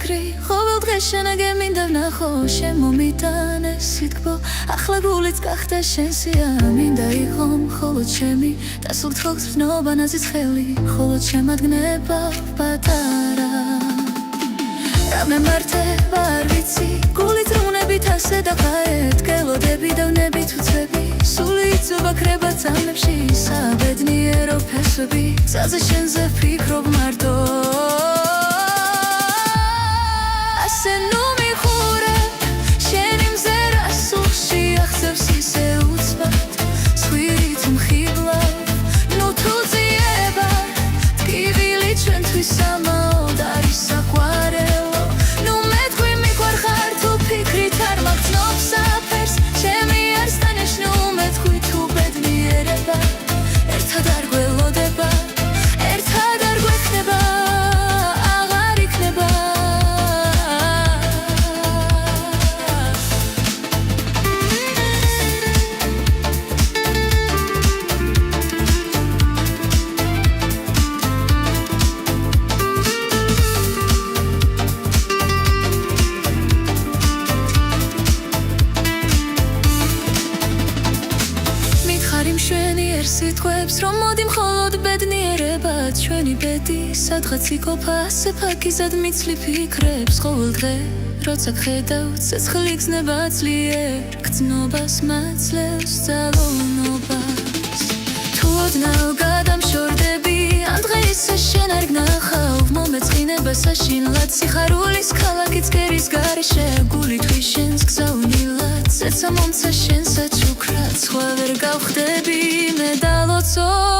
ფიქრი ყოველ დღე შენაგე მინდა ვნახო შემომიტანე სიტკბო ახლა გულიც გახდა შენსია მინდა იყო მხოლოდ ჩემი და სულ თხოვს ვზნობა ნაზის ხელი მხოლოდ შემადგნება პატარა რა მემართება არ ვიცი გულით რუნებით ასე დახაეთ გელოდები და ვნებით უცები სული იწובה ქრება წამებში საბედნიერო ფესვები გზაზე შენზე ფიქრობ მარტო ასე ნუ მიხურებ შენი მზერა სულში აღწევს ისე უცბად სხვილი თუ მხიბლავ ნუ თუ ძიება ტკივილი ჩვენთვის ამაოდ არის საყვარელო ნუ მეთქვი მიყვარხარ თუ ფიქრით არ მაგწნობ საფერს ჩემი არსთან ეშ ნუ მეთქვი თუ ბედნიერება ერთად არ გველოდება ერთად არ გვექნება აღარ იქნება სიტყვებს რომ მოდი მხოლოდ ბედნიერება ჩვენი ბედი სადღაც იყოფა ასე ფაქიზად მიცლი ფიქრებს ყოველ დღე როცა გხედავ ცეცხლი გზნება ძლიერ გრძნობას მაძლევს ძალოვნობას თუ ოდნავ გადამშორდები ამ დღეისე შენ არ გნახავ მომეწყინება საშინლად სიხარულის ქალაქიც გერის გარეშე გული თვის შენს გზავნილად ცეცა მომცა შენსაც უკრად სხვა ვერ გავხდები მე და ლოცო